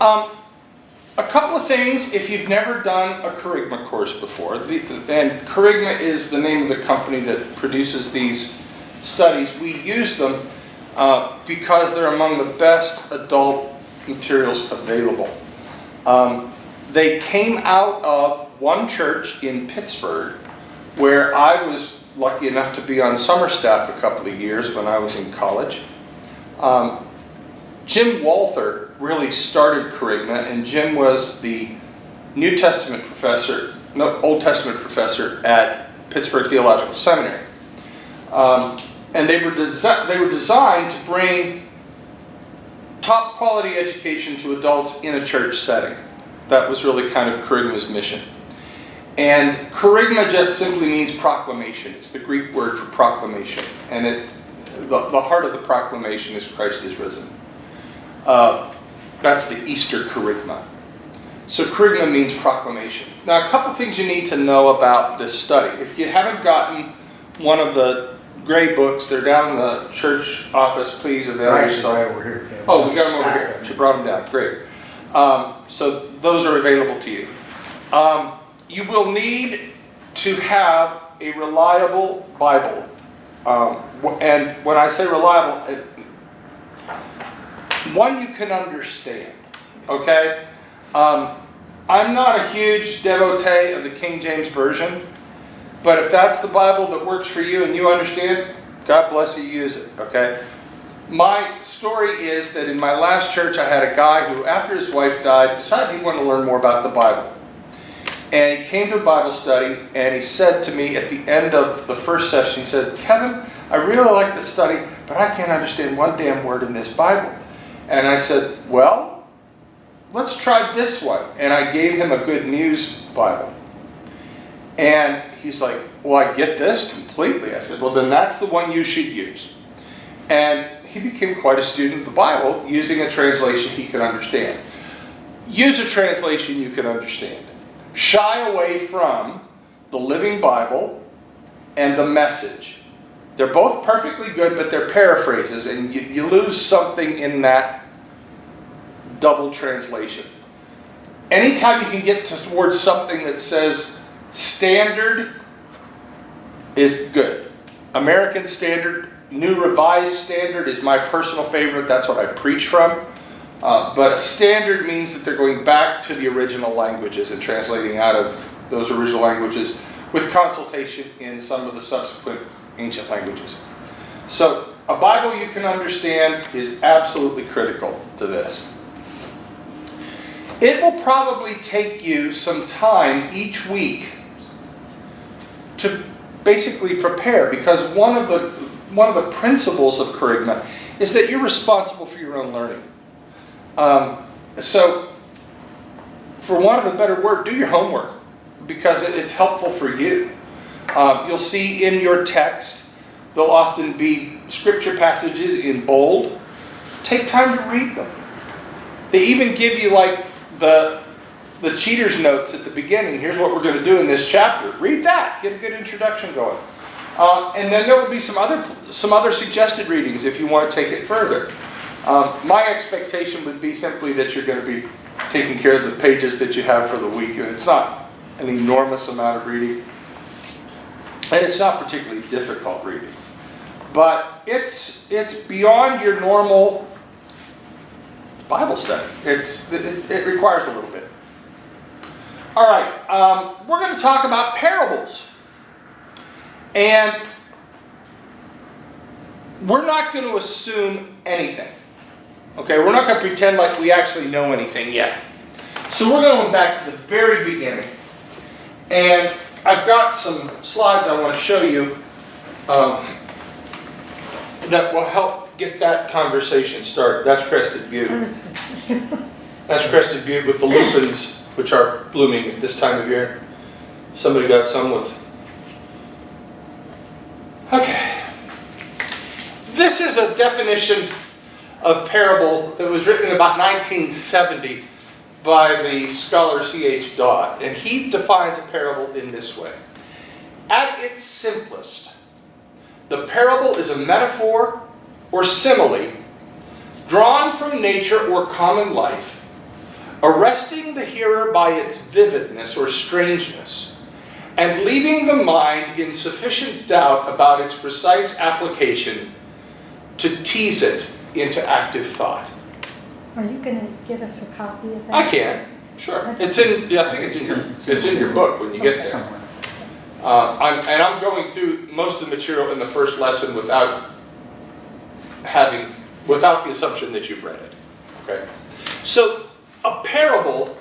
A couple of things, if you've never done a Kerygma course before, and Kerygma is the name of the company that produces these studies. We use them because they're among the best adult materials available. They came out of one church in Pittsburgh where I was lucky enough to be on summer staff a couple of years when I was in college. Jim Walther really started Kerygma, and Jim was the Old Testament professor at Pittsburgh Theological Seminary. And they were designed to bring top quality education to adults in a church setting. That was really kind of Kerygma's mission. And Kerygma just simply means proclamation. It's the Greek word for proclamation. And the heart of the proclamation is Christ is risen. That's the Easter Kerygma. So Kerygma means proclamation. Now, a couple things you need to know about this study. If you haven't gotten one of the gray books, they're down in the church office. Please avail yourself. Right over here. Yeah. Oh, we got them over here. She brought them down. Great. So those are available to you. You will need to have a reliable Bible. And when I say reliable, one you can understand. Okay? I'm not a huge devotee of the King James Version, but if that's the Bible that works for you and you understand, God bless you, use it. Okay? My story is that in my last church, I had a guy who, after his wife died, decided he wanted to learn more about the Bible. And he came to a Bible study, and he said to me at the end of the first session, he said, "Kevin, I really like this study, but I can't understand one damn word in this Bible." And I said, "Well, let's try this one." And I gave him a Good News Bible. And he's like, "Well, I get this completely." I said, "Well, then that's the one you should use." And he became quite a student of the Bible using a translation he could understand. Use a translation you can understand. Shy away from the Living Bible and the Message. They're both perfectly good, but they're paraphrases, and you lose something in that double translation. Anytime you can get towards something that says standard is good. American Standard, New Revised Standard is my personal favorite. That's what I preach from. But a standard means that they're going back to the original languages and translating out of those original languages with consultation in some of the subsequent ancient languages. So a Bible you can understand is absolutely critical to this. It will probably take you some time each week to basically prepare, because one of the principles of Kerygma is that you're responsible for your own learning. So, for want of a better word, do your homework, because it's helpful for you. You'll see in your text, there'll often be scripture passages in bold. Take time to read them. They even give you like the cheater's notes at the beginning. Here's what we're going to do in this chapter. Read that. Get a good introduction going. And then there will be some other suggested readings if you want to take it further. My expectation would be simply that you're going to be taking care of the pages that you have for the week. And it's not an enormous amount of reading. And it's not particularly difficult reading. But it's beyond your normal Bible study. It requires a little bit. All right, we're going to talk about parables. And we're not going to assume anything. Okay, we're not going to pretend like we actually know anything yet. So we're going back to the very beginning. And I've got some slides I want to show you that will help get that conversation started. That's Crested Butte. That's Crested Butte with the lupins, which are blooming at this time of year. Somebody got some with... Okay. This is a definition of parable that was written in about 1970 by the scholar C.H. Dodd. And he defines a parable in this way. At its simplest, the parable is a metaphor or simile drawn from nature or common life arresting the hearer by its vividness or strangeness, and leaving the mind in sufficient doubt about its precise application to tease it into active thought. Are you going to give us a copy of that? I can, sure. It's in. Yeah, I think it's in your book when you get there. I'm going through most of the material in the first lesson without the assumption that you've read it. Okay. So a parable.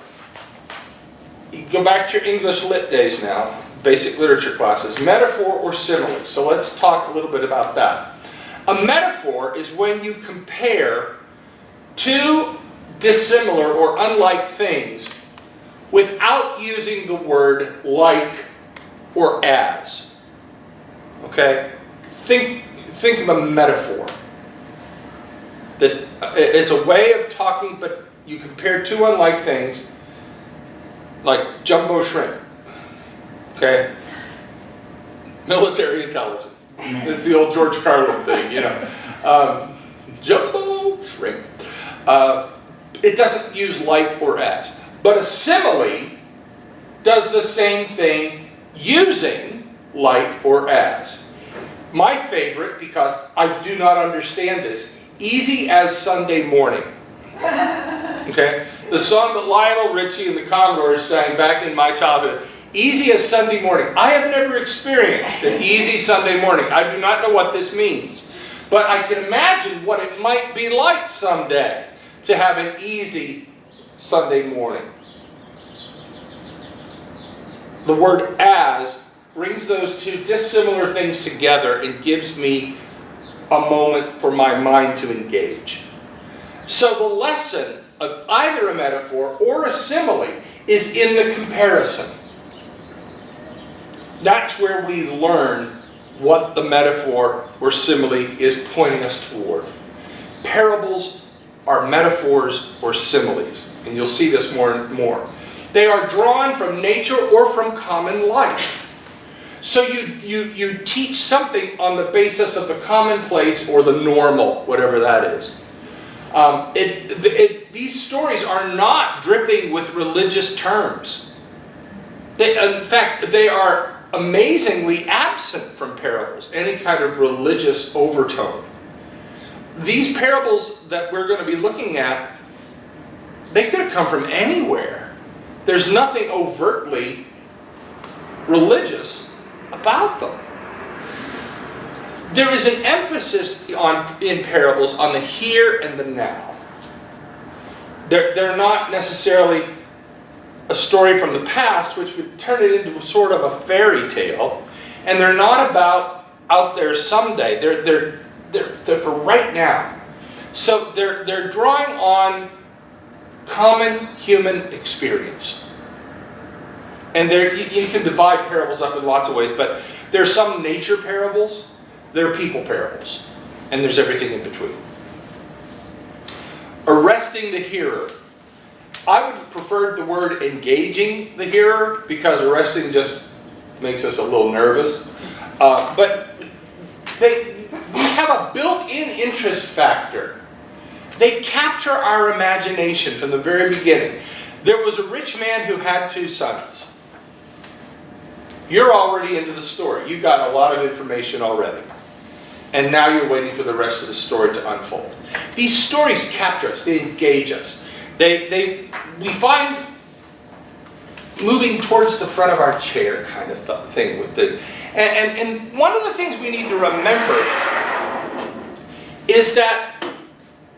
You go back to your English Lit days now, basic literature classes. Metaphor or simile. So let's talk a little bit about that. A metaphor is when you compare two dissimilar or unlike things without using the word like or as. Okay? Think of a metaphor. That it's a way of talking, but you compare two unlike things, like jumbo shrimp. Okay? Military intelligence. It's the old George Carlin thing, you know. Jumbo shrimp. It doesn't use like or as. But a simile does the same thing using like or as. My favorite, because I do not understand this, Easy as Sunday Morning. Okay? The song that Lionel Richie and the Commodores sang back in my childhood. Easy as Sunday morning. I have never experienced an easy Sunday morning. I do not know what this means. But I can imagine what it might be like someday to have an easy Sunday morning. The word as brings those two dissimilar things together and gives me a moment for my mind to engage. So the lesson of either a metaphor or a simile is in the comparison. That's where we learn what the metaphor or simile is pointing us toward. Parables are metaphors or similes, and you'll see this more and more. They are drawn from nature or from common life. So you teach something on the basis of the commonplace or the normal, whatever that is. These stories are not dripping with religious terms. In fact, they are amazingly absent from parables, any kind of religious overtone. These parables that we're going to be looking at, they could have come from anywhere. There's nothing overtly religious about them. There is an emphasis in parables on the here and the now. They're not necessarily a story from the past, which would turn it into sort of a fairy tale, and they're not about out there someday. They're for right now. So they're drawing on common human experience. And you can divide parables up in lots of ways, but there's some nature parables, there are people parables, and there's everything in between. Arresting the hearer. I would prefer the word engaging the hearer, because arresting just makes us a little nervous. But these have a built-in interest factor. They capture our imagination from the very beginning. There was a rich man who had 2 sons. You're already into the story. You got a lot of information already. And now you're waiting for the rest of the story to unfold. These stories capture us. They engage us. We find moving towards the front of our chair kind of thing with the. And one of the things we need to remember is that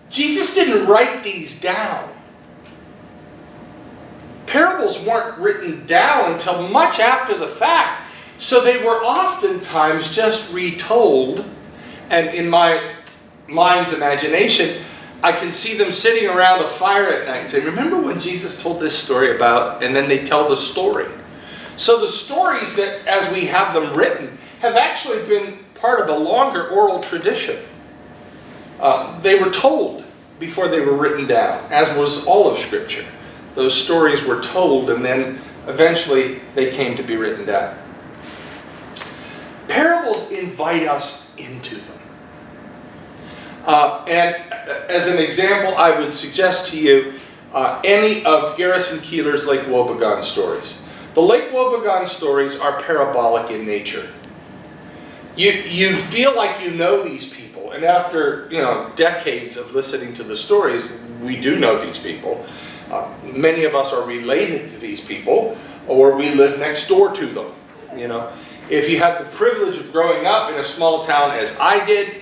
Jesus didn't write these down. Parables weren't written down until much after the fact, so they were oftentimes just retold. And in my mind's imagination, I can see them sitting around a fire at night and say, remember when Jesus told this story about, and then they tell the story. So the stories that, as we have them written, have actually been part of a longer oral tradition. They were told before they were written down, as was all of Scripture. Those stories were told, and then eventually they came to be written down. Parables invite us into them. And as an example, I would suggest to you any of Garrison Keillor's Lake Wobegon stories. The Lake Wobegon stories are parabolic in nature. You feel like you know these people, and after decades of listening to the stories, we do know these people. Many of us are related to these people, or we live next door to them. If you had the privilege of growing up in a small town as I did,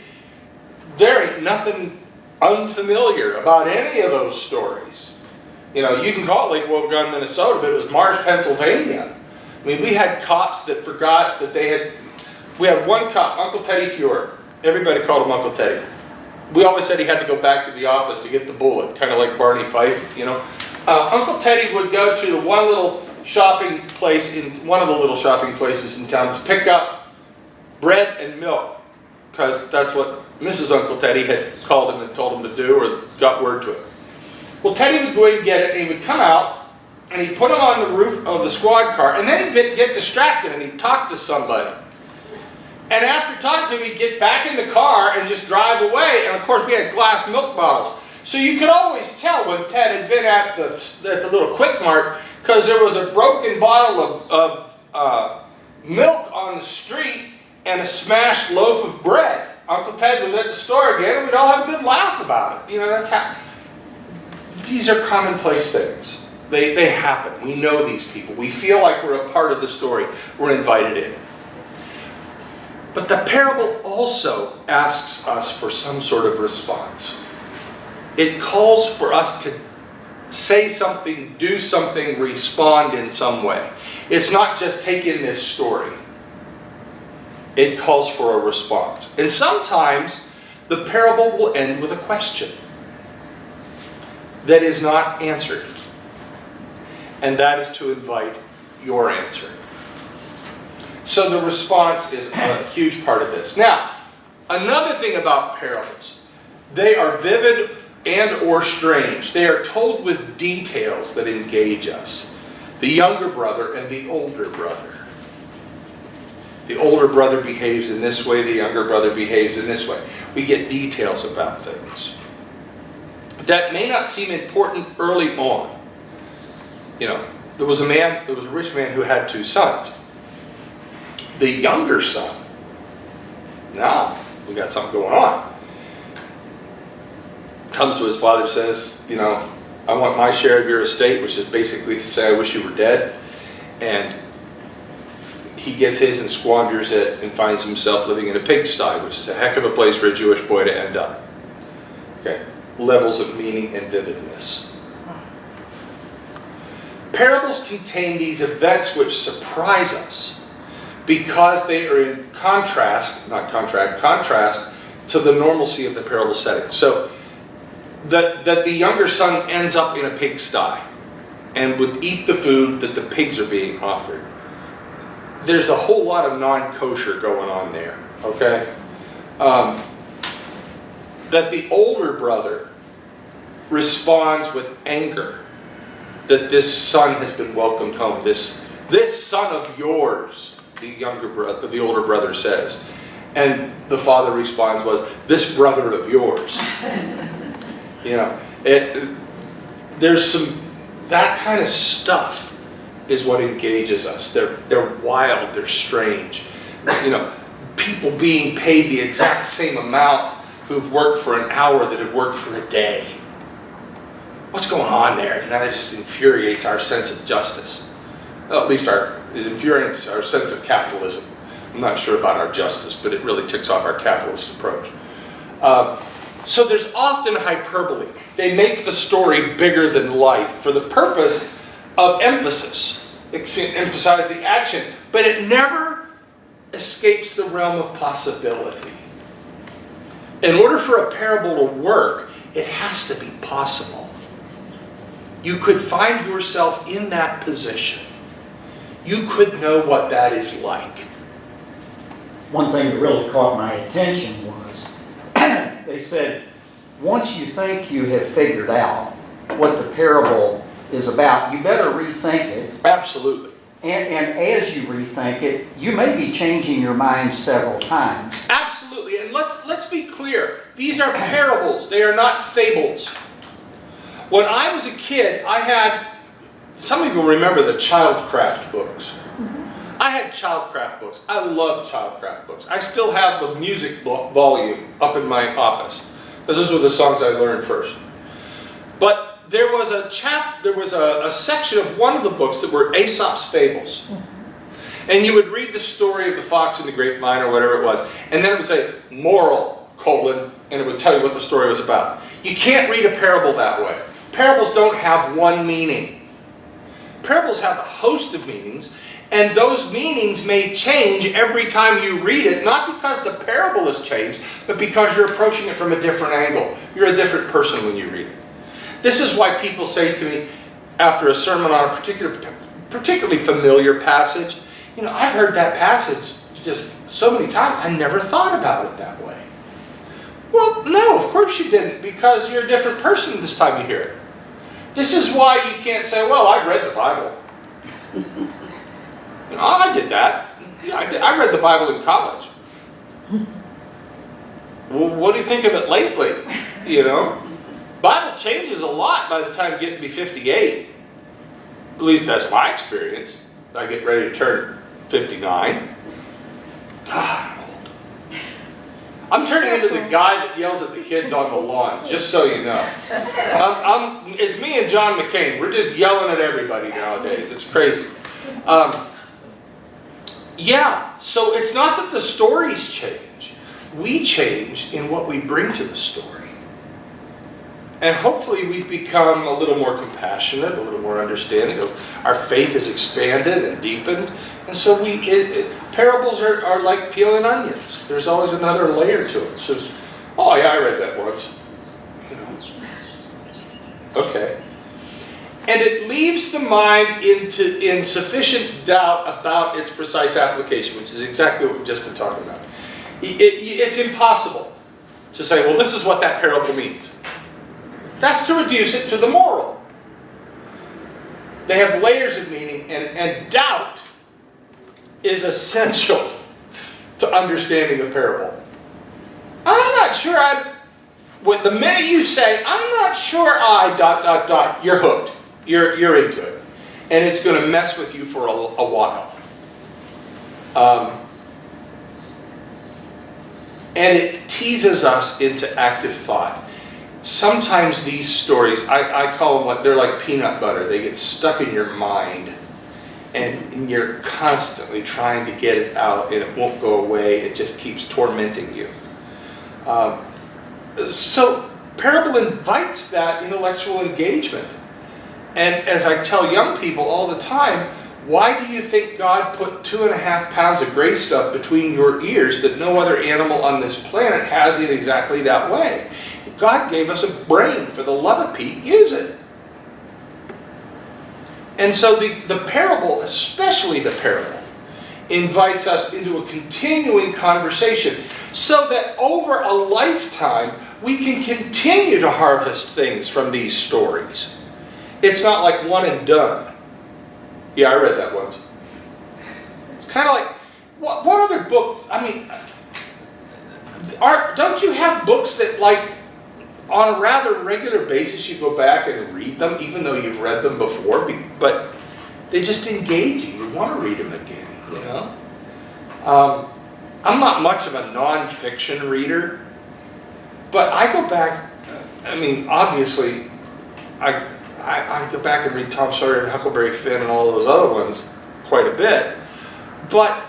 there ain't nothing unfamiliar about any of those stories. You can call it Lake Wobegon, Minnesota, but it was Marsh, Pennsylvania. I mean, we had cops that forgot that we had one cop, Uncle Teddy Fuhrer. Everybody called him Uncle Teddy. We always said he had to go back to the office to get the bullet, kind of like Barney Fife, Uncle Teddy would go to the one of the little shopping places in town to pick up bread and milk, because that's what Mrs. Uncle Teddy had called him and told him to do, or got word to him. Well, Teddy would go in and get it, and he would come out, and he'd put him on the roof of the squad car, and then he'd get distracted, and he'd talk to somebody. And after talking to him, he'd get back in the car and just drive away, and of course we had glass milk bottles. So you could always tell when Ted had been at the little Quick Mart, because there was a broken bottle of milk on the street and a smashed loaf of bread. Uncle Ted was at the store again, and we'd all have a good laugh about it. That's how. These are commonplace things. They happen. We know these people. We feel like we're a part of the story. We're invited in. But the parable also asks us for some sort of response. It calls for us to say something, do something, respond in some way. It's not just take in this story. It calls for a response. And sometimes the parable will end with a question that is not answered. And that is to invite your answer. So the response is a huge part of this. Now, another thing about parables, they are vivid and or strange. They are told with details that engage us. The younger brother and the older brother. The older brother behaves in this way, the younger brother behaves in this way. We get details about things that may not seem important early on. There was a rich man who had 2 sons. The younger son, now we got something going on, comes to his father and says, I want my share of your estate, which is basically to say, I wish you were dead. And he gets his and squanders it and finds himself living in a pigsty, which is a heck of a place for a Jewish boy to end up. Okay, levels of meaning and vividness. Parables contain these events which surprise us because they are in contrast to the normalcy of the parable setting. So that the younger son ends up in a pigsty and would eat the food that the pigs are being offered. There's a whole lot of non-kosher going on there, okay? That the older brother responds with anger that this son has been welcomed home. This son of yours, the older brother says. And the father responds was, this brother of yours. There's some, that kind of stuff is what engages us. They're wild, they're strange. People being paid the exact same amount who've worked for an hour that have worked for a day. What's going on there? That just infuriates our sense of justice. Well, at least it infuriates our sense of capitalism. I'm not sure about our justice, but it really ticks off our capitalist approach. So there's often hyperbole. They make the story bigger than life for the purpose of emphasis. Emphasize the action, but it never escapes the realm of possibility. In order for a parable to work, it has to be possible. You could find yourself in that position. You could know what that is like. One thing that really caught my attention was they said, once you think you have figured out what the parable is about, you better rethink it. Absolutely. And as you rethink it, you may be changing your mind several times. Absolutely. And let's be clear. These are parables. They are not fables. When I was a kid, I had, some people remember the Childcraft books. I had Childcraft books. I love Childcraft books. I still have the music volume up in my office, because those were the songs I learned first. But there was a section of one of the books that were Aesop's Fables. And you would read the story of the fox and the grapevine or whatever it was, and then it would say, moral, colon, and it would tell you what the story was about. You can't read a parable that way. Parables don't have one meaning. Parables have a host of meanings, and those meanings may change every time you read it, not because the parable has changed, but because you're approaching it from a different angle. You're a different person when you read it. This is why people say to me, after a sermon on a particularly familiar passage, you know, I've heard that passage just so many times, I never thought about it that way. Well, no, of course you didn't, because you're a different person this time you hear it. This is why you can't say, well, I've read the Bible. You know, I did that. Yeah, I read the Bible in college. Well, what do you think of it lately? You know? Bible changes a lot by the time you get to be 58. At least that's my experience. I get ready to turn 59. God, I'm old. I'm turning into the guy that yells at the kids on the lawn, just so you know. It's me and John McCain. We're just yelling at everybody nowadays. It's crazy. Yeah, so it's not that the stories change. We change in what we bring to the story. And hopefully we've become a little more compassionate, a little more understanding. Our faith has expanded and deepened. And so parables are like peeling onions. There's always another layer to it. So, oh yeah, I read that once. You know. Okay. And it leaves the mind in sufficient doubt about its precise application, which is exactly what we've just been talking about. It's impossible to say, well, this is what that parable means. That's to reduce it to the moral. They have layers of meaning, and doubt is essential to understanding a parable. I'm not sure the minute you say, I'm not sure you're hooked. You're into it. And it's going to mess with you for a while. And it teases us into active thought. Sometimes these stories, I call them they're like peanut butter. They get stuck in your mind. And you're constantly trying to get it out, and it won't go away. It just keeps tormenting you. So parable invites that intellectual engagement. And as I tell young people all the time, why do you think God put 2.5 pounds of gray stuff between your ears that no other animal on this planet has it exactly that way? God gave us a brain. For the love of Pete, use it. And so the parable, especially the parable, invites us into a continuing conversation so that over a lifetime we can continue to harvest things from these stories. It's not like one and done. Yeah, I read that once. It's kind of like, what other book, I mean, don't you have books that like, on a rather regular basis you go back and read them, even though you've read them before, but they just engage you. You want to read them again, you know? I'm not much of a non-fiction reader, but I go back, I mean, obviously, I go back and read Tom Sawyer and Huckleberry Finn and all those other ones quite a bit, but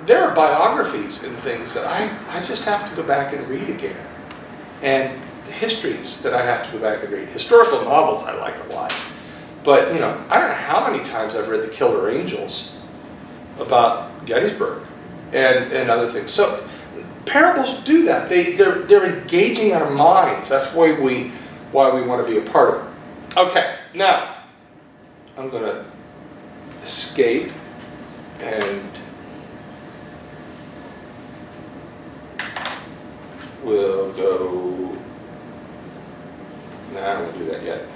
there are biographies and things that I just have to go back and read again. And histories that I have to go back and read. Historical novels I like a lot. But, you know, I don't know how many times I've read The Killer Angels about Gettysburg and other things. So parables do that. They're engaging our minds. That's why we want to be a part of it. Okay, now I'm going to escape and we'll go. No, I don't want to do that yet.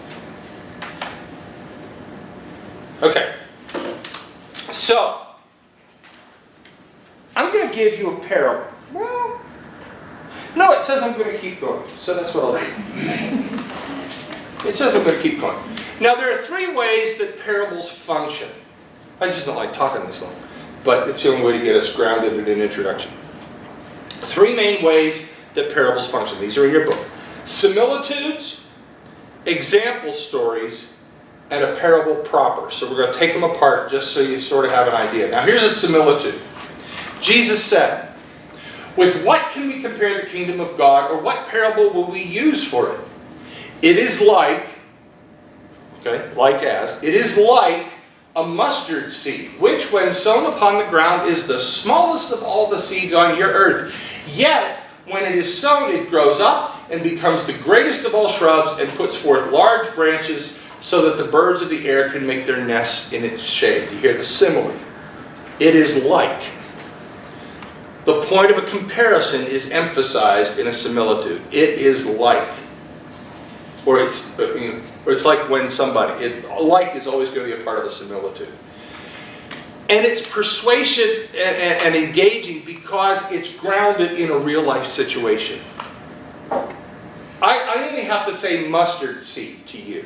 Okay. So, I'm going to give you a parable. Well, no, it says I'm going to keep going. So that's what I'll do. It says I'm going to keep going. Now, there are three ways that parables function. I just don't like talking this long, but it's the only way to get us grounded in an introduction. Three main ways that parables function. These are in your book. Similitudes, example stories, and a parable proper. So we're going to take them apart just so you sort of have an idea. Now, here's a similitude. Jesus said, "With what can we compare the kingdom of God, or what parable will we use for it? It is like," it is like a mustard seed, which when sown upon the ground is the smallest of all the seeds on your earth. Yet, when it is sown, it grows up and becomes the greatest of all shrubs and puts forth large branches so that the birds of the air can make their nests in its shade." You hear the simile. It is like. The point of a comparison is emphasized in a similitude. It is like. Or it's like when somebody. Like is always going to be a part of a similitude. And it's persuasive and engaging because it's grounded in a real life situation. I only have to say mustard seed to you.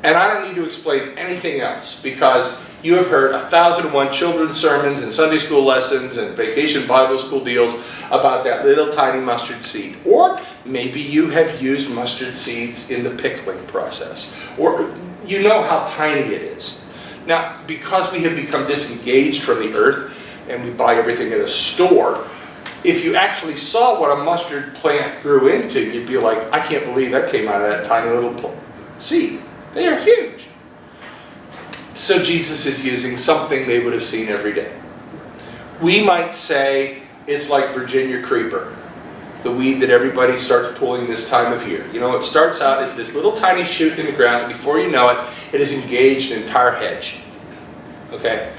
And I don't need to explain anything else because you have heard 1,001 children's sermons and Sunday school lessons and vacation Bible school deals about that little tiny mustard seed. Or maybe you have used mustard seeds in the pickling process. Or you know how tiny it is. Now, because we have become disengaged from the earth and we buy everything at a store, if you actually saw what a mustard plant grew into, you'd be like, I can't believe that came out of that tiny little seed. They are huge. So Jesus is using something they would have seen every day. We might say it's like Virginia creeper, the weed that everybody starts pulling this time of year. You know, it starts out as this little tiny shoot in the ground, and before you know it, it has engaged an entire hedge. Okay?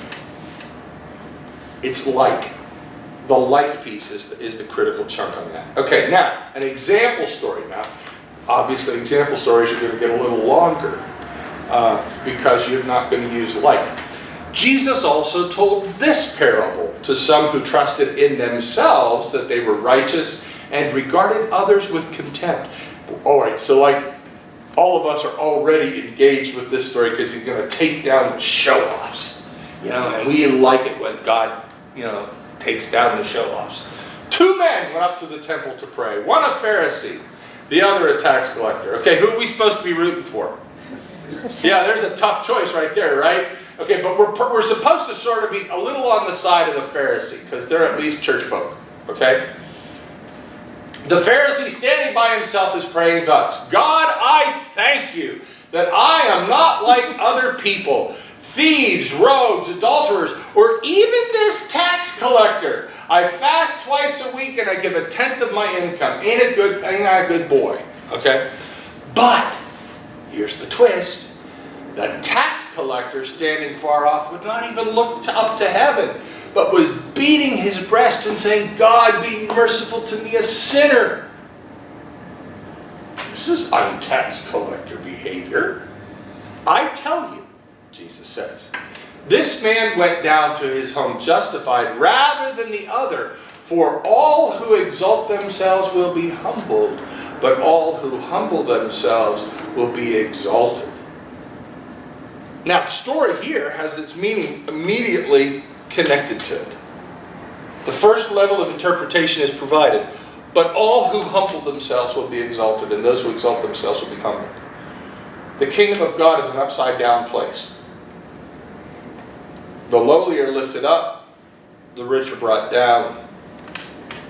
It's like. The like piece is the critical chunk on that. Okay, now, an example story now. Obviously, example stories are going to get a little longer because you're not going to use like. Jesus also told this parable to some who trusted in themselves that they were righteous and regarded others with contempt. All right, so like all of us are already engaged with this story because he's going to take down the show-offs. You know, and we like it when God, takes down the show-offs. Two men went up to the temple to pray. One a Pharisee, the other a tax collector. Okay, who are we supposed to be rooting for? Yeah, there's a tough choice right there, right? Okay, but we're supposed to sort of be a little on the side of the Pharisee because they're at least church folk. Okay? The Pharisee standing by himself is praying thus: God, I thank you that I am not like other people, thieves, rogues, adulterers, or even this tax collector. I fast twice a week and I give 1/10 of my income. Ain't I a good boy? Okay? But, here's the twist. The tax collector standing far off would not even look up to heaven, but was beating his breast and saying, God, be merciful to me, a sinner. This is un-tax collector behavior. I tell you, Jesus says, this man went down to his home justified rather than the other. For all who exalt themselves will be humbled, but all who humble themselves will be exalted. Now, the story here has its meaning immediately connected to it. The first level of interpretation is provided, but all who humble themselves will be exalted, and those who exalt themselves will be humbled. The kingdom of God is an upside-down place. The lowly are lifted up, the rich are brought down.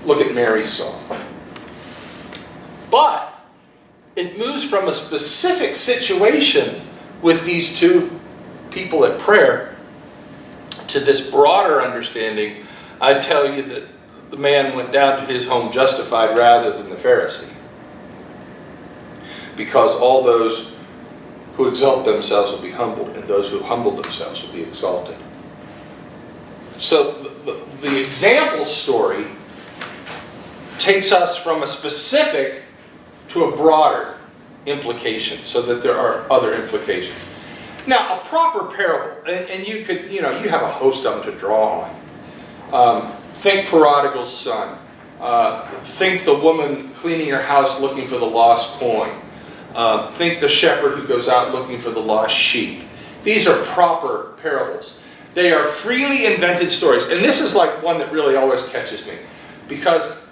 Look at Mary's song. But it moves from a specific situation with these two people at prayer to this broader understanding. I tell you that the man went down to his home justified rather than the Pharisee. Because all those who exalt themselves will be humbled, and those who humble themselves will be exalted. So the example story takes us from a specific to a broader implication, so that there are other implications. Now, a proper parable, and you could, you have a host of them to draw on. Think prodigal son. Think the woman cleaning her house looking for the lost coin. Think the shepherd who goes out looking for the lost sheep. These are proper parables. They are freely invented stories. And this is like one that really always catches me. Because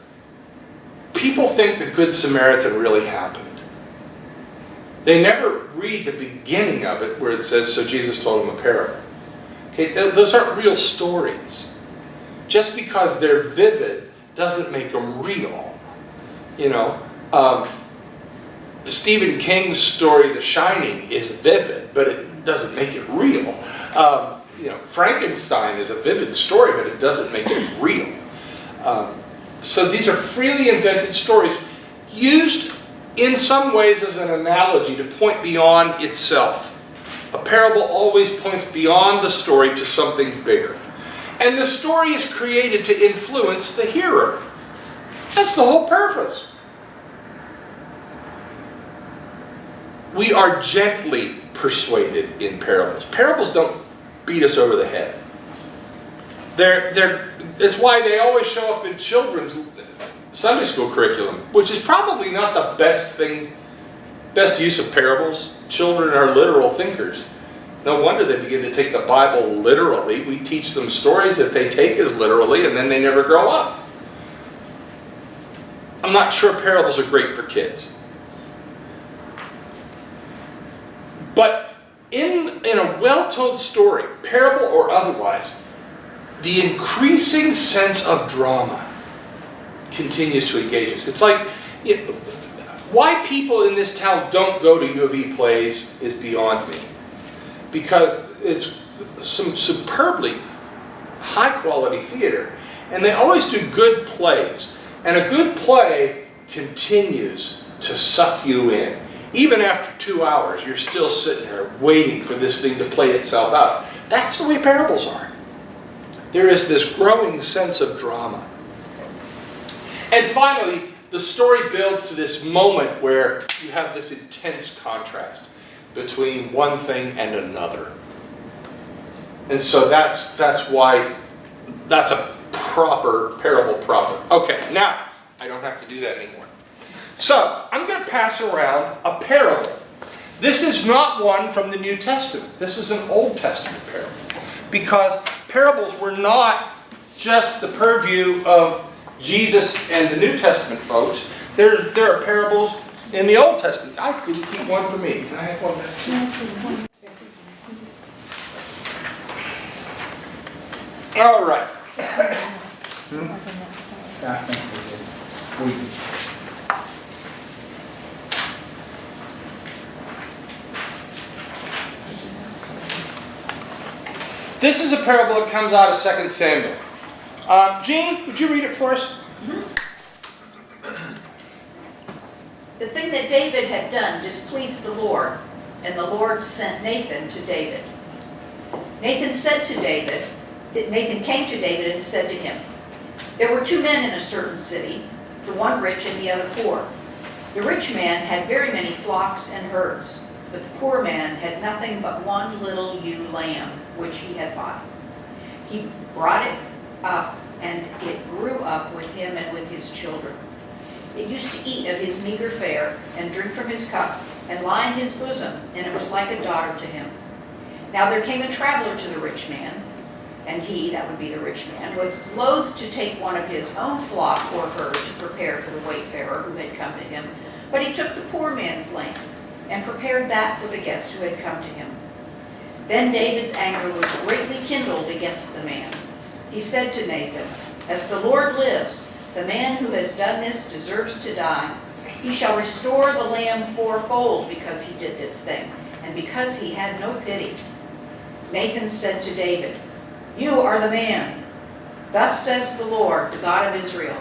people think the Good Samaritan really happened. They never read the beginning of it where it says, so Jesus told him a parable. Okay, those aren't real stories. Just because they're vivid doesn't make them real. You know, Stephen King's story, The Shining, is vivid, but it doesn't make it real. You know, Frankenstein is a vivid story, but it doesn't make it real. So these are freely invented stories used in some ways as an analogy to point beyond itself. A parable always points beyond the story to something bigger. And the story is created to influence the hearer. That's the whole purpose. We are gently persuaded in parables. Parables don't beat us over the head. It's why they always show up in children's Sunday school curriculum, which is probably not the best use of parables. Children are literal thinkers. No wonder they begin to take the Bible literally. We teach them stories that they take as literally, and then they never grow up. I'm not sure parables are great for kids. But in a well-told story, parable or otherwise, the increasing sense of drama continues to engage us. It's like, why people in this town don't go to U of E plays is beyond me. Because it's some superbly high-quality theater. And they always do good plays. And a good play continues to suck you in. Even after 2 hours, you're still sitting there waiting for this thing to play itself out. That's the way parables are. There is this growing sense of drama. And finally, the story builds to this moment where you have this intense contrast between one thing and another. And so that's why that's a proper parable proper. Okay, now I don't have to do that anymore. So I'm going to pass around a parable. This is not one from the New Testament. This is an Old Testament parable. Because parables were not just the purview of Jesus and the New Testament folks. There are parables in the Old Testament. I didn't keep one for me. Can I have one? All right. I think we did. This is a parable that comes out of 2 Samuel. Jean, would you read it for us? The thing that David had done displeased the Lord, and the Lord sent Nathan to David. Nathan came to David and said to him, there were 2 men in a certain city, the one rich and the other poor. The rich man had very many flocks and herds, but the poor man had nothing but one little ewe lamb, which he had bought. He brought it up, and it grew up with him and with his children. It used to eat of his meager fare, and drink from his cup, and lie in his bosom, and it was like a daughter to him. Now there came a traveler to the rich man, and he, that would be the rich man, was loath to take one of his own flock or herd to prepare for the wayfarer who had come to him, but he took the poor man's lamb, and prepared that for the guest who had come to him. Then David's anger was greatly kindled against the man. He said to Nathan, as the Lord lives, the man who has done this deserves to die. He shall restore the lamb fourfold because he did this thing, and because he had no pity. Nathan said to David, you are the man. Thus says the Lord, the God of Israel,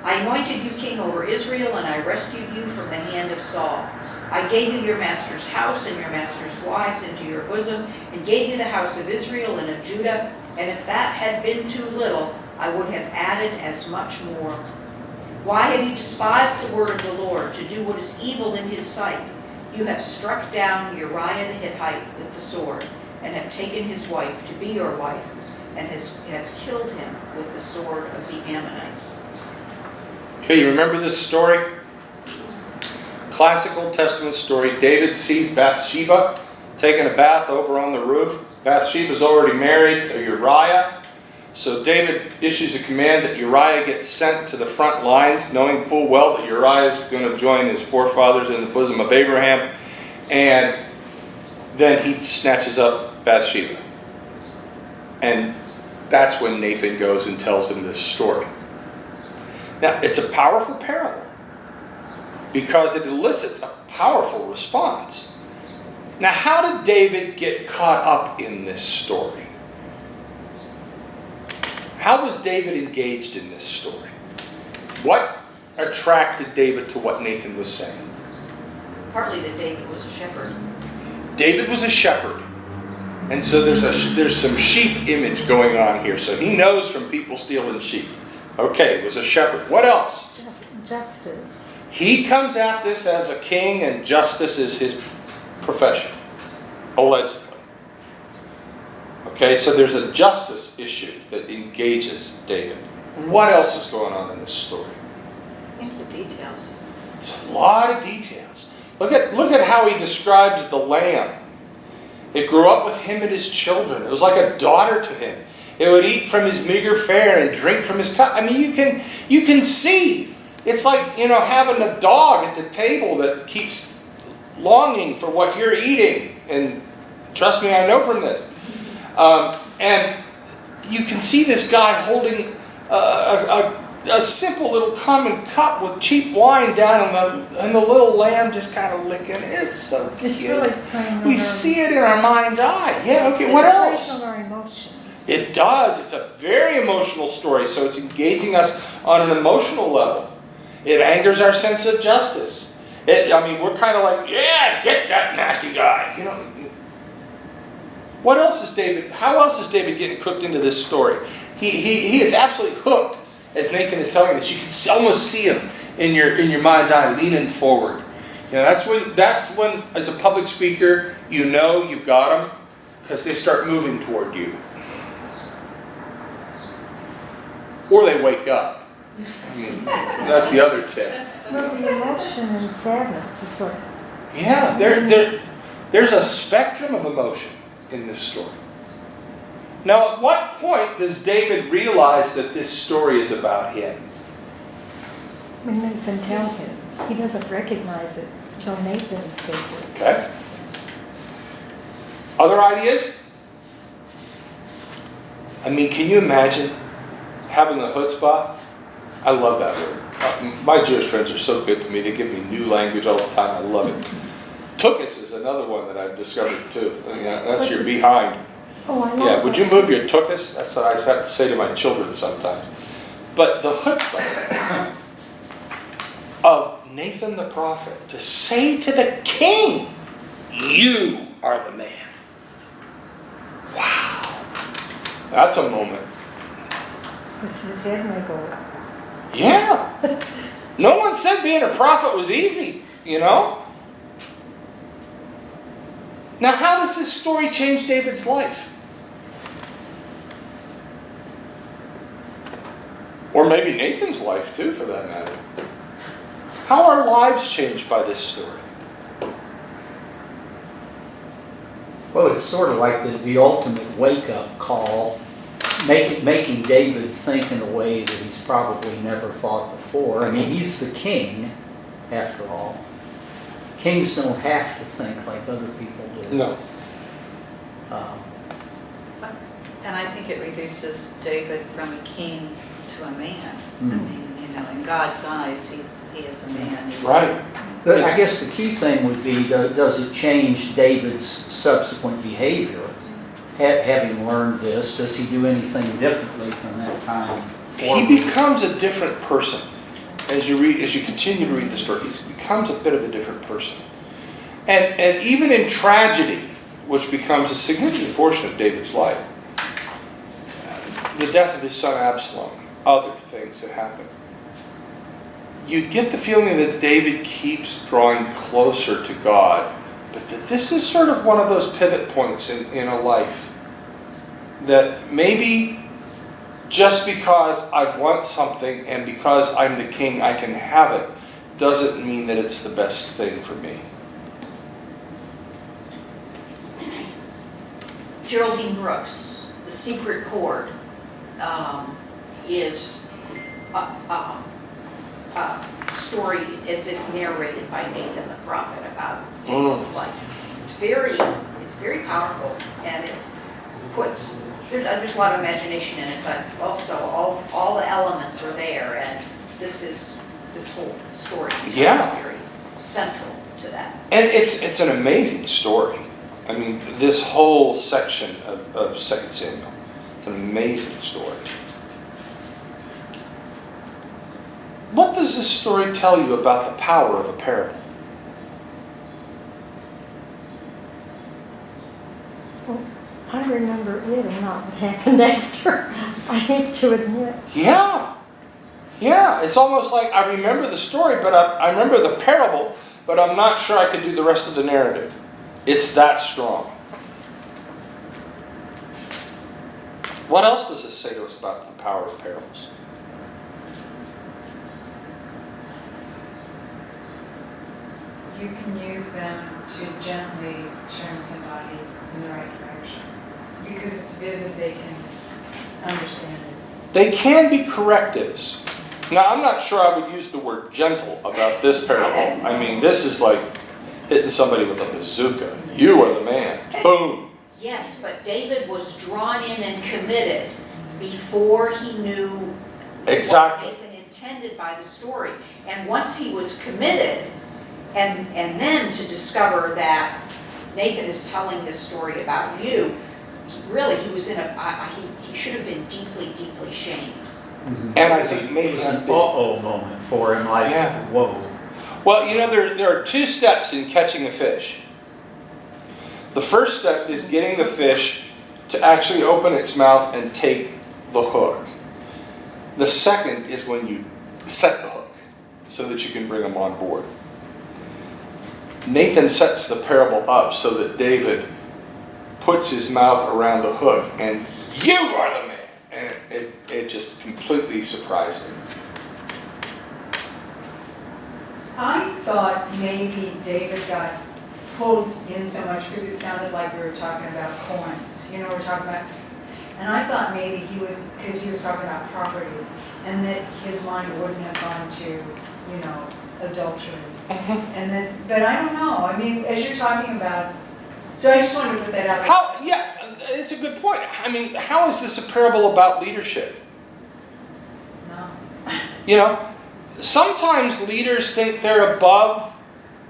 I anointed you king over Israel, and I rescued you from the hand of Saul. I gave you your master's house and your master's wives into your bosom, and gave you the house of Israel and of Judah, and if that had been too little, I would have added as much more. Why have you despised the word of the Lord, to do what is evil in his sight? You have struck down Uriah the Hittite with the sword, and have taken his wife to be your wife, and have killed him with the sword of the Ammonites. Okay, you remember this story? classic Old Testament story. David sees Bathsheba taking a bath over on the roof. Bathsheba's already married to Uriah. So David issues a command that Uriah gets sent to the front lines, knowing full well that Uriah is going to join his forefathers in the bosom of Abraham. And then he snatches up Bathsheba. And that's when Nathan goes and tells him this story. Now, it's a powerful parable because it elicits a powerful response. Now, how did David get caught up in this story? How was David engaged in this story? What attracted David to what Nathan was saying? Partly that David was a shepherd. David was a shepherd. And so there's some sheep image going on here. So he knows from people stealing sheep. Okay, was a shepherd. What else? Justice. He comes at this as a king, and justice is his profession, allegedly. Okay, so there's a justice issue that engages David. What else is going on in this story? Think the details. It's a lot of details. Look at how he describes the lamb. It grew up with him and his children. It was like a daughter to him. It would eat from his meager fare and drink from his cup. I mean, you can see. It's like, having a dog at the table that keeps longing for what you're eating. And trust me, I know from this. And you can see this guy holding a simple little common cup with cheap wine down, and the little lamb just kind of licking. It's so cute. It's really playing We see it in our mind's eye. Yeah, okay, what else? On our emotions. It does. It's a very emotional story, so it's engaging us on an emotional level. It angers our sense of justice. We're kind of like, yeah, get that nasty guy. What else is David? How else is David getting cooked into this story? He is absolutely hooked, as Nathan is telling us. You can almost see him in your mind's eye, leaning forward. That's when, as a public speaker, you've got them because they start moving toward you, or they wake up. That's the other tip. Well, the emotion and sadness is what. Yeah, there's a spectrum of emotion in this story. Now, at what point does David realize that this story is about him? When Nathan tells him, he doesn't recognize it until Nathan says it. Okay. Other ideas? Can you imagine having a chutzpah? I love that word. My Jewish friends are so good to me. They give me new language all the time. I love it. Tuchus is another one that I've discovered too. That's your behind. Oh, I love Yeah, would that. you move your tuchus? That's what I have to say to my children sometimes. But the chutzpah of Nathan the prophet to say to the king, "You are the man." Wow. That's a moment. Because his head may go. Yeah. No one said being a prophet was easy, Now, how does this story change David's life? Or maybe Nathan's life too, for that matter. How are lives changed by this story? Well, it's sort of like the ultimate wake-up call, making David think in a way that he's probably never thought before. He's the king, after all. Kings don't have to think like other people do. No. And I think it reduces David from a king to a man. In God's eyes, he is a man. Right. But I guess the key thing would be, does it change David's subsequent behavior? Having learned this, does he do anything differently from that time forward? He becomes a different person. As you continue to read the story, he becomes a bit of a different person. And even in tragedy, which becomes a significant portion of David's life, the death of his son Absalom, other things that happen, you get the feeling that David keeps drawing closer to God, but that this is sort of one of those pivot points in a life that maybe just because I want something and because I'm the king I can have it doesn't mean that it's the best thing for me. Geraldine Brooks, The Secret Chord, is a story as if narrated by Nathan the prophet about David's life. It's very powerful, and it puts, there's a lot of imagination in it, but also all the elements are there, and this whole story is very central to that. And it's an amazing story. I mean, this whole section of 2 Samuel, it's an amazing story. What does this story tell you about the power of a parable? Well, I remember it and not what happened after. I hate to admit. Yeah. It's almost like I remember the story, but I remember the parable, but I'm not sure I could do the rest of the narrative. It's that strong. What else does this say to us about the power of parables? You can use them to gently turn somebody in the right direction. Because it's vivid, they can understand it. They can be correctives. Now, I'm not sure I would use the word gentle about this parable. I mean, this is like hitting somebody with a bazooka. You are the man. Boom. Yes, but David was drawn in and committed before he knew Exactly. what Nathan intended by the story. And once he was committed, and then to discover that Nathan is telling this story about you, he was in he should have been deeply, deeply shamed. And I think maybe It was an uh-oh moment for him, like, Yeah. whoa. Well, you know, there are two steps in catching a fish. The first step is getting the fish to actually open its mouth and take the hook. The second is when you set the hook so that you can bring them on board. Nathan sets the parable up so that David puts his mouth around the hook and you are the man. And it just completely surprised him. I thought maybe David got pulled in so much because it sounded like we were talking about coins. You know, we're talking about, and I thought maybe because he was talking about property, and that his mind wouldn't have gone to, adultery. And then, but I don't know. I mean, as you're talking about, so I just wanted to put that out. It's a good point. I mean, how is this a parable about leadership? No. Sometimes leaders think they're above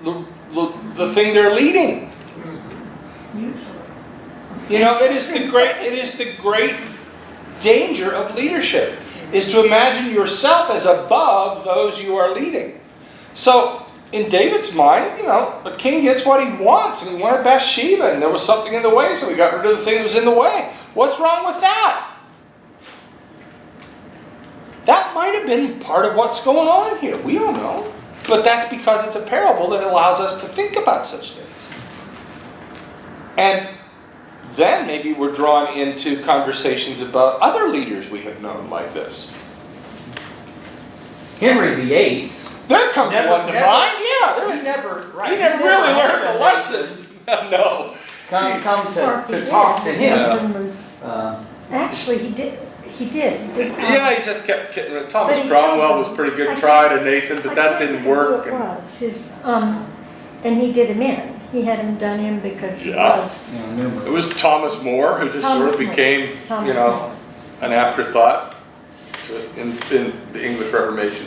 the thing they're leading. Usually. It is the great danger of leadership, is to imagine yourself as above those you are leading. So, in David's mind, the king gets what he wants, and he wanted Bathsheba, and there was something in the way, so he got rid of the thing that was in the way. What's wrong with that? That might have been part of what's going on here. We don't know. But that's because it's a parable that allows us to think about such things. And then maybe we're drawn into conversations about other leaders we have known like this. Henry VIII. There comes one to mind. Yeah, He never really learned the lesson. No. Come Or if he to talk to did, him. Nathan was, actually, he did. Yeah, he just kept kidding. Thomas But he Cromwell had- was pretty good I try can't- to Nathan, but I that can't didn't remember work. who it was. And he did him in. He had him done in because he Yeah. was It was Thomas More who just Thomas sort of More. became, Thomas More. an afterthought in the English Reformation.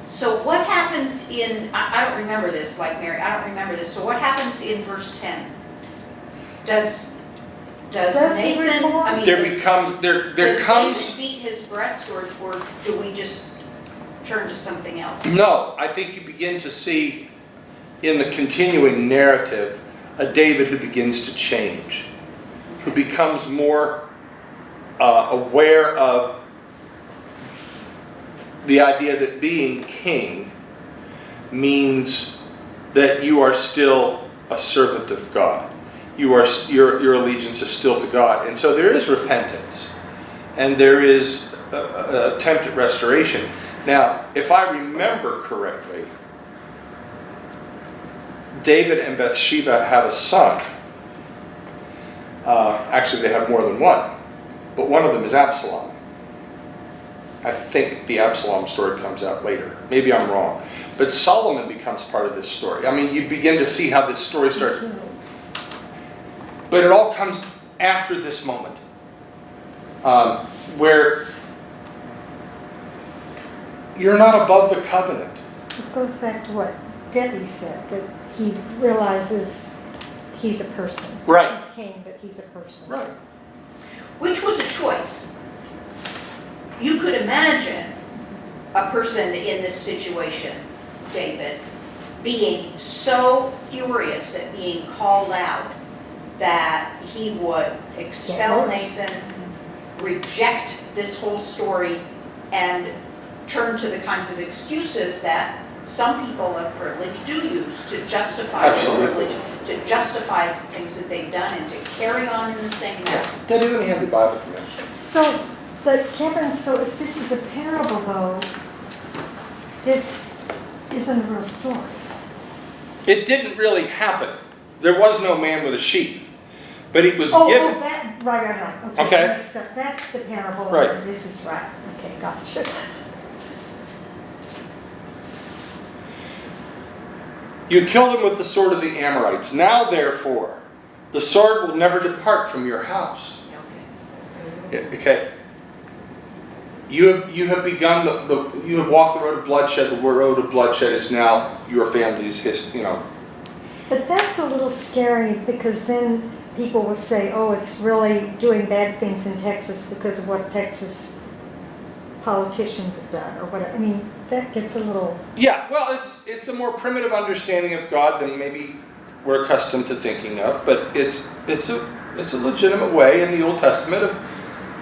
So what happens I don't remember this, like Mary, I don't remember this. So what happens in verse 10? Does he Nathan, reform? I mean, There does comes, there comes. David beat his breast, or do we just turn to something else? No, I think you begin to see in the continuing narrative a David who begins to change, who becomes more aware of the idea that being king means that you are still a servant of God. Your allegiance is still to God. And so there is repentance. And there is attempt at restoration. Now, if I remember correctly, David and Bathsheba have a son. Actually, they have more than one, but one of them is Absalom. I think the Absalom story comes out later. Maybe I'm wrong. But Solomon becomes part of this story. I mean, you begin to see how this story starts. But it all comes after this moment, where you're not above the covenant. It goes back to what Debbie said, that he realizes he's a person. Right. He's king, but he's a person. Right. Which was a choice. You could imagine a person in this situation, David, being so furious at being called out that he would expel Nathan, reject this whole story, and turn to the kinds of excuses that some people of privilege do use to justify their privilege, to justify things that they've done, and to carry on in the same manner. Debbie, let me have the Bible for you. So, but Kevin, so if this is a parable though, this isn't a real story. It didn't really happen. There was no man with a sheep. But it was Oh, given. that, right. Okay. Mixed up. That's the parable. Right. And this is right. Okay, gotcha. You killed him with the sword of the Amorites. Now, therefore, the sword will never depart from your house. Okay. You have begun you have walked the road of bloodshed. The road of bloodshed is now your family's history. But that's a little scary because then people will say, oh, it's really doing bad things in Texas because of what Texas politicians have done or whatever. I mean, that gets a little... Yeah, well, it's a more primitive understanding of God than maybe we're accustomed to thinking of, but it's a legitimate way in the Old Testament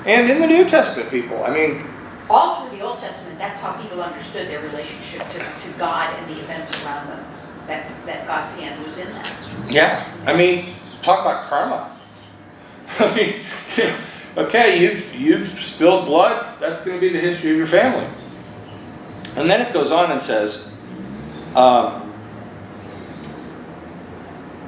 and in the New Testament, people. I mean, All through the Old Testament, that's how people understood their relationship to God and the events around them, that God's hand was in that. yeah, I mean, talk about karma. I mean, okay, you've spilled blood, that's going to be the history of your family. And then it goes on and says,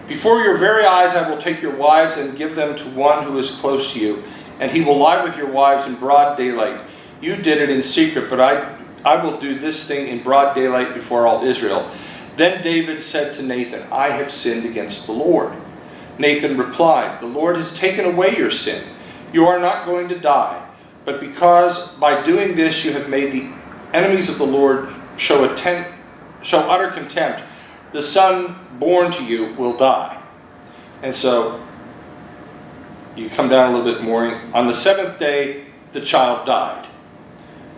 before your very eyes I will take your wives and give them to one who is close to you, and he will lie with your wives in broad daylight. You did it in secret, but I will do this thing in broad daylight before all Israel. Then David said to Nathan, I have sinned against the Lord. Nathan replied, the Lord has taken away your sin. You are not going to die, but because by doing this you have made the enemies of the Lord show utter contempt, the son born to you will die. And so, you come down a little bit more. On the seventh day, the child died.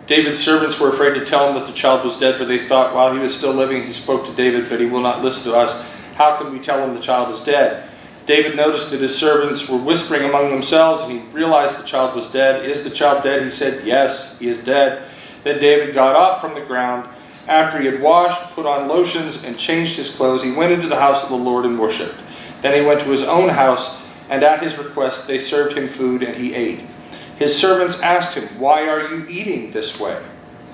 David's servants were afraid to tell him that the child was dead, for they thought while he was still living, he spoke to David, but he will not listen to us. How can we tell him the child is dead? David noticed that his servants were whispering among themselves, and he realized the child was dead. Is the child dead? He said, yes, he is dead. Then David got up from the ground. After he had washed, put on lotions, and changed his clothes, he went into the house of the Lord and worshipped. Then he went to his own house, and at his request they served him food, and he ate. His servants asked him, why are you eating this way?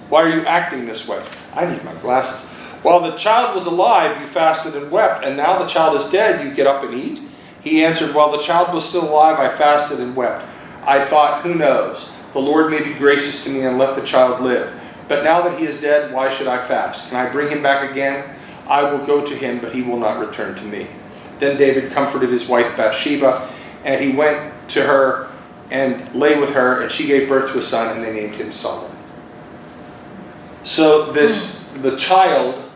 Why are you acting this way? I need my glasses. While the child was alive, you fasted and wept, and now the child is dead, you get up and eat? He answered, while the child was still alive, I fasted and wept. I thought, who knows? The Lord may be gracious to me and let the child live. But now that he is dead, why should I fast? Can I bring him back again? I will go to him, but he will not return to me. Then David comforted his wife Bathsheba, and he went to her and lay with her, and she gave birth to a son, and they named him Solomon. So the child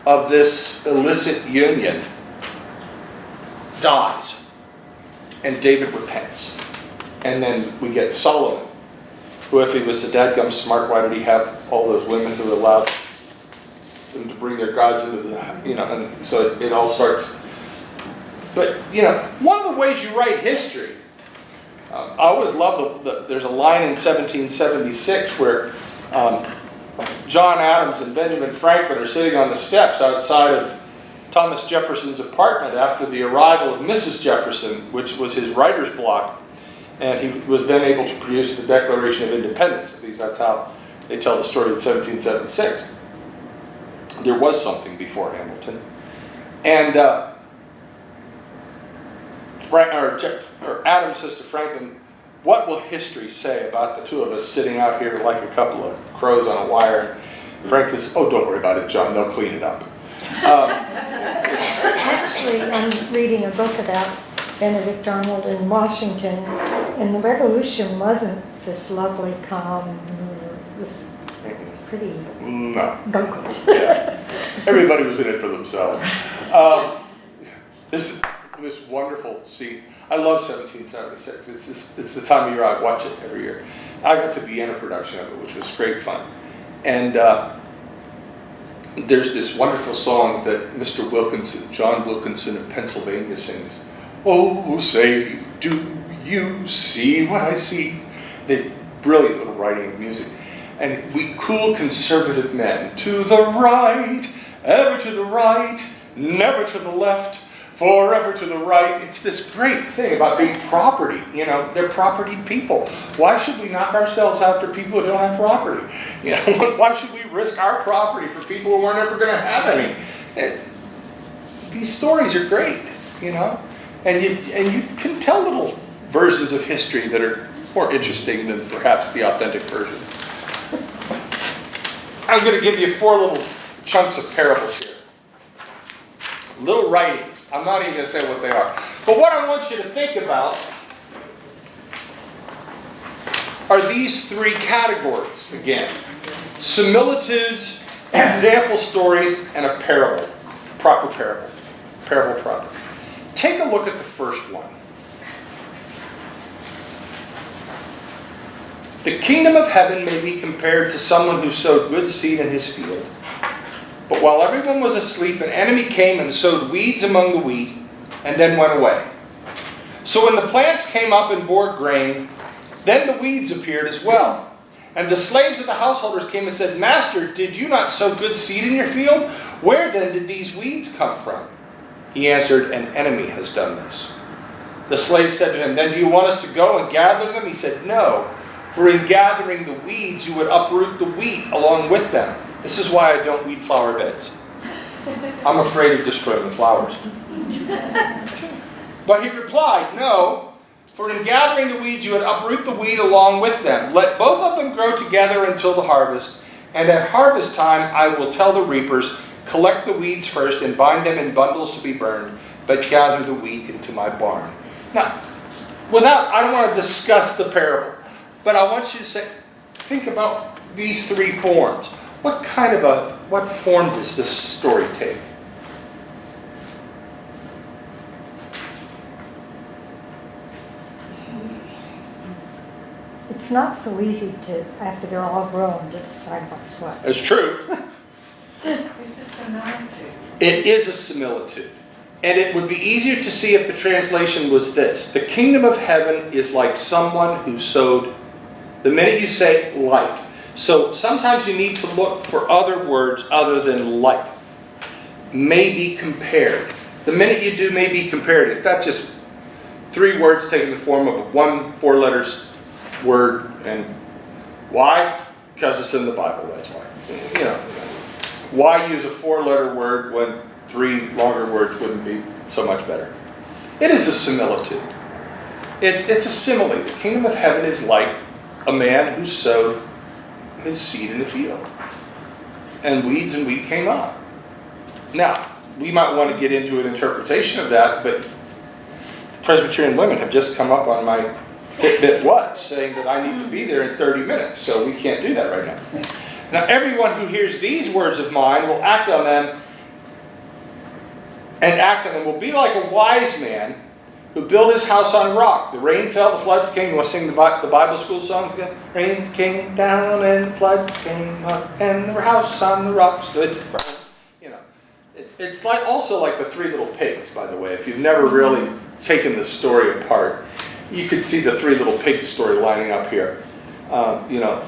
of this illicit union dies, and David repents. And then we get Solomon, who, if he was so dadgum smart, why did he have all those women who allowed them to bring their gods into the, and so it all starts. But, one of the ways you write history, I always love there's a line in 1776 where John Adams and Benjamin Franklin are sitting on the steps outside of Thomas Jefferson's apartment after the arrival of Mrs. Jefferson, which was his writer's block. And he was then able to produce the Declaration of Independence. At least that's how they tell the story in 1776. There was something before Hamilton. And Adam says to Franklin, what will history say about the two of us sitting out here like a couple of crows on a wire? And Franklin says, oh, don't worry about it, John, they'll clean it up. Actually, I'm reading a book about Benedict Arnold in Washington, and the revolution wasn't this lovely, calm, it was pretty No. vocal. Yeah. Everybody was in it for themselves. This wonderful scene. I love 1776. It's the time of year I watch it every year. I got to be in a production of it, which was great fun. And there's this wonderful song that Mr. Wilkinson, John Wilkinson of Pennsylvania sings. Oh, say, do you see what I see? The brilliant little writing of music. And we cool conservative men, to the right, ever to the right, never to the left, forever to the right. It's this great thing about being property. You know, they're property people. Why should we knock ourselves out for people who don't have property? You know, why should we risk our property for people who aren't ever going to have any? These stories are great, you know, and you can tell little versions of history that are more interesting than perhaps the authentic version. I'm going to give you 4 little chunks of parables here. Little writings. I'm not even going to say what they are. But what I want you to think about are these 3 categories again. Similitudes, example stories, and a parable. Proper parable. Parable proper. Take a look at the first one. The kingdom of heaven may be compared to someone who sowed good seed in his field. But while everyone was asleep, an enemy came and sowed weeds among the wheat, and then went away. So when the plants came up and bore grain, then the weeds appeared as well. And the slaves of the householders came and said, Master, did you not sow good seed in your field? Where then did these weeds come from? He answered, An enemy has done this. The slaves said to him, Then do you want us to go and gather them? He said, No. For in gathering the weeds, you would uproot the wheat along with them. This is why I don't weed flower beds. I'm afraid of destroying the flowers. But he replied, No, for in gathering the weeds, you would uproot the wheat along with them. Let both of them grow together until the harvest. And at harvest time, I will tell the reapers, collect the weeds first and bind them in bundles to be burned, but gather the wheat into my barn. Now, I don't want to discuss the parable. But I want you to think about these 3 forms. What form does this story take? It's not so easy to, after they're all grown, to decide what's what. It's true. It's a similitude. It is a similitude. And it would be easier to see if the translation was this. The kingdom of heaven is like someone who sowed. The minute you say like. So sometimes you need to look for other words other than like. May be compared. The minute you do may be compared, if that's just 3 words taking the form of one 4-letter word, and why? Because it's in the Bible, that's why. You know, why use a 4-letter word when 3 longer words wouldn't be so much better? It is a similitude. It's a simile. The kingdom of heaven is like a man who sowed his seed in the field. And weeds and wheat came up. Now, we might want to get into an interpretation of that, but Presbyterian women have just come up on my Fitbit watch saying that I need to be there in 30 minutes, so we can't do that right now. Now, everyone who hears these words of mine will act on them, and acts on them will be like a wise man who built his house on rock. The rain fell, the floods came. You want to sing the Bible school song? Rains came down and the floods came up, and the house on the rock stood firm. You know, it's also like the 3 little pigs, by the way. If you've never really taken the story apart, you could see the 3 little pigs story lining up here. You know,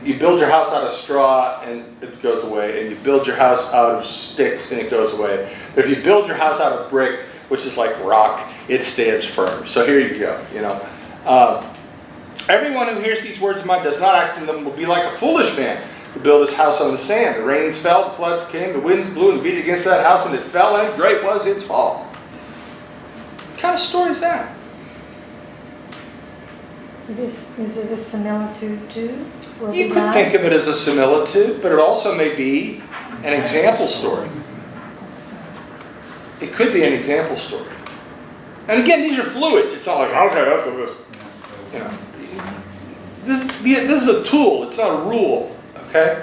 you build your house out of straw and it goes away, and you build your house out of sticks and it goes away. But if you build your house out of brick, which is like rock, it stands firm. So here you go, you know. Everyone who hears these words of mine does not act in them will be like a foolish man to build his house on the sand. The rains fell, the floods came, the winds blew and beat against that house, and it fell, and great was its fall. What kind of story is that? Is it a similitude too? Or You the could lie? think of it as a similitude, but it also may be an example story. It could be an example story. And again, these are fluid. It's not like, okay, that's what this. You know, this is a tool. It's not a rule. Okay.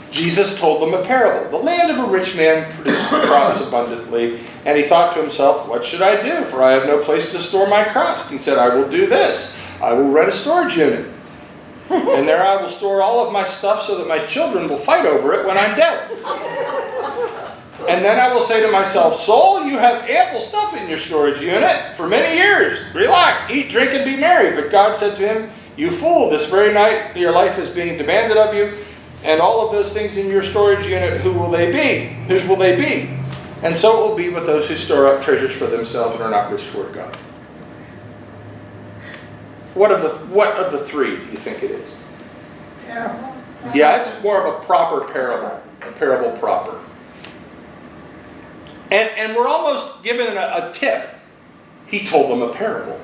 Jesus told them a parable. The land of a rich man produced crops abundantly, and he thought to himself, "What should I do? For I have no place to store my crops." He said, "I will do this. I will rent a storage unit, and there I will store all of my stuff so that my children will fight over it when I'm dead. And then I will say to myself, soul, you have ample stuff in your storage unit for many years. Relax, eat, drink, and be merry." But God said to him, "You fool, this very night your life is being demanded of you, and all of those things in your storage unit, who will they be? Whose will they be? And so it will be with those who store up treasures for themselves and are not rich toward God." What of the three do you think it is? Parable. Yeah, it's more of a proper parable, a parable proper. And we're almost given a tip. He told them a parable.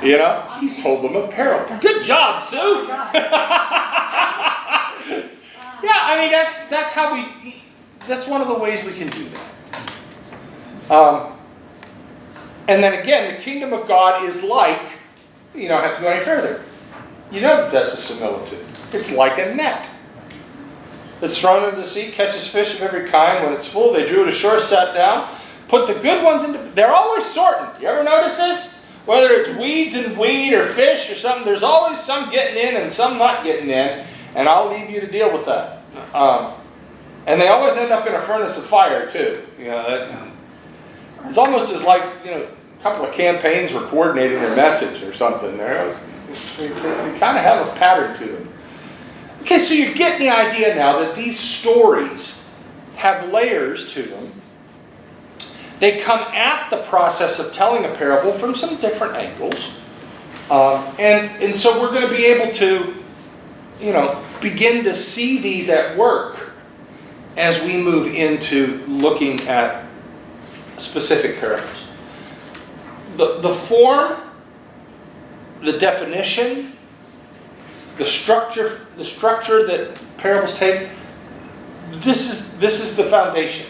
You know, he told them a parable. Good job, Sue. Yeah, I mean that's how that's one of the ways we can do that. And then again, the kingdom of God is like, you don't have to go any further. You know that's a similitude. It's like a net that's thrown into the sea, catches fish of every kind. When it's full, they drew it ashore, sat down, put the good ones into. They're always sorting. You ever notice this? Whether it's weeds and weed or fish or something, there's always some getting in and some not getting in. And I'll leave you to deal with that. And they always end up in a furnace of fire too. You know, it's almost as like, you know, a couple of campaigns were coordinating their message or something. They kind of have a pattern to them. Okay, so you're getting the idea now that these stories have layers to them. They come at the process of telling a parable from some different angles. And so we're going to be able to, you know, begin to see these at work as we move into looking at specific parables. The form, the definition, the structure that parables take, this is the foundation.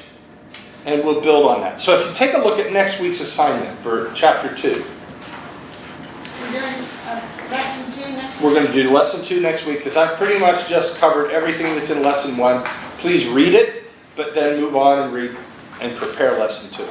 And we'll build on that. So if you take a look at next week's assignment for chapter 2. We're doing lesson 2 next week? We're going to do lesson 2 next week because I've pretty much just covered everything that's in lesson 1. Please read it, but then move on and read and prepare lesson 2.